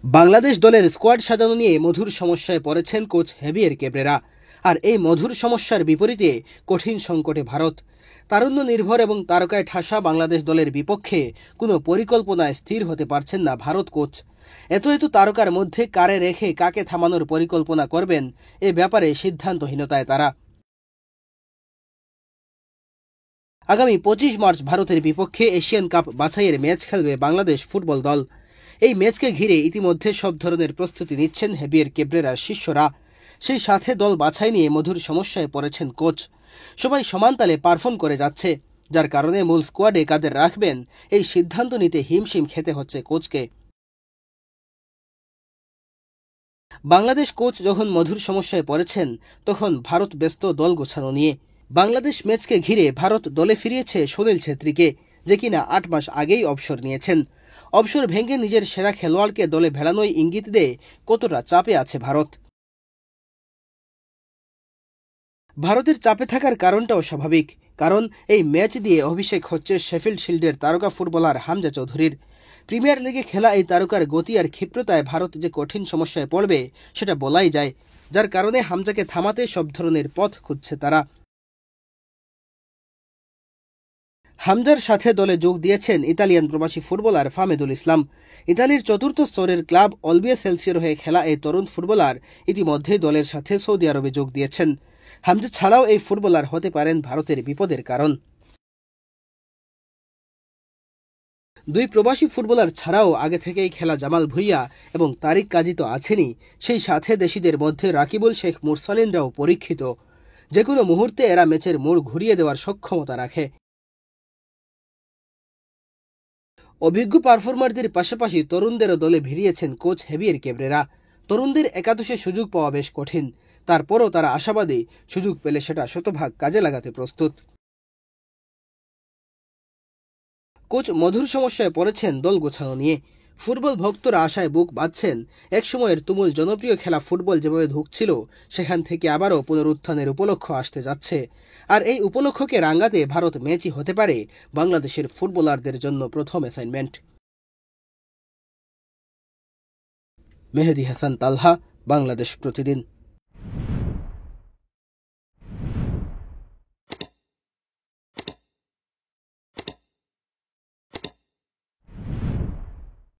বাংলাদেশ দলের স্কোয়াড সাজানো নিয়ে মধুর সমস্যায় পড়েছেন কোচ হেভিয়ের কেব্রেরা। আর এই মধুর সমস্যার বিপরীতে কঠিন সংকটে ভারত। তারুণ্য নির্ভর এবং তারকায় ঠাসা বাংলাদেশ দলের বিপক্ষে কোনো পরিকল্পনায় স্থির হতে পারছেন না ভারত কোচ। এত তারকার মধ্যে কারে রেখে কাকে থামানোর পরিকল্পনা করবেন এ ব্যাপারে সিদ্ধান্তহীনতায় তারা। আগামী 25 মার্চ ভারতের বিপক্ষে এশিয়ান কাপ বাছাইয়ের ম্যাচ খেলবে বাংলাদেশ ফুটবল দল। এই ম্যাচকে ঘিরে ইতিমধ্যে সব ধরনের প্রস্তুতি নিচ্ছেন হেভিয়ের কেব্রেরার শিষ্যরা। সেই সাথে দল বাছাই নিয়ে মধুর সমস্যায় পড়েছেন কোচ। সবাই সমান তালে পারফর্ম করে যাচ্ছে, যার কারণে মূল স্কোয়াডে কাদের রাখবেন এই সিদ্ধান্ত নিতে হিমশিম খেতে হচ্ছে কোচকে। বাংলাদেশ কোচ যখন মধুর সমস্যায় পড়েছেন, তখন ভারত ব্যস্ত দল গোছানো নিয়ে। বাংলাদেশ ম্যাচকে ঘিরে ভারত দলে ফিরিয়েছে সুনীল ছেত্রীকে, যে কিনা 8 মাস আগেই অবসর নিয়েছেন। অবসর ভেঙে নিজের সেরা খেলোয়াড়কে দলে ভেড়ানোই ইঙ্গিত দেয় কতটা চাপে আছে ভারত। ভারতের চাপে থাকার কারণটাও স্বাভাবিক, কারণ এই ম্যাচ দিয়ে অভিষেক হচ্ছে শেফিল্ড শিল্ডের তারকা ফুটবলার হামজা চৌধুরীর। প্রিমিয়ার লিগে খেলা এই তারকার গতি আর ক্ষিপ্রতায় ভারত যে কঠিন সমস্যায় পড়বে সেটা বলাই যায়, যার কারণে হামজাকে থামাতে সব ধরনের পথ খুঁজছে তারা। হামজার সাথে দলে যোগ দিয়েছেন ইতালিয়ান প্রবাসী ফুটবলার ফামেদুল ইসলাম। ইতালির চতুর্থ স্তরের ক্লাব অলবিয়া সেলসিয়ার হয়ে খেলা এই তরুণ ফুটবলার ইতিমধ্যে দলের সাথে সৌদি আরবে যোগ দিয়েছেন। হামজা ছাড়াও এই ফুটবলার হতে পারেন ভারতের বিপদের কারণ। দুই প্রবাসী ফুটবলার ছাড়াও আগে থেকেই খেলা জামাল ভুঁইয়া এবং তারিক কাজী তো আছেনই, সেই সাথে দেশিদের মধ্যে রাকিবুল শেখ মুরসালিনরাও পরীক্ষিত। যে কোনো মুহূর্তে এরা ম্যাচের মোড় ঘুরিয়ে দেওয়ার সক্ষমতা রাখে। অভিজ্ঞ পারফর্মারদের পাশাপাশি তরুণদেরও দলে ভিড়িয়েছেন কোচ হেভিয়ের কেব্রেরা। তরুণদের একাদশে সুযোগ পাওয়া বেশ কঠিন, তারপরও তারা আশাবাদী সুযোগ পেলে সেটা শতভাগ কাজে লাগাতে প্রস্তুত। কোচ মধুর সমস্যায় পড়েছেন দল গোছানো নিয়ে। ফুটবল ভক্তরা আশায় বুক বাঁধছেন, একসময়ের তুমুল জনপ্রিয় খেলা ফুটবল যেভাবে ধুঁকছিল, সেখান থেকে আবারও পুনরুত্থানের উপলক্ষ আসতে যাচ্ছে। আর এই উপলক্ষকে রাঙাতে ভারত ম্যাচই হতে পারে বাংলাদেশের ফুটবলারদের জন্য প্রথম অ্যাসাইনমেন্ট। মেহেদী হাসান তালহা, বাংলাদেশ প্রতিদিন।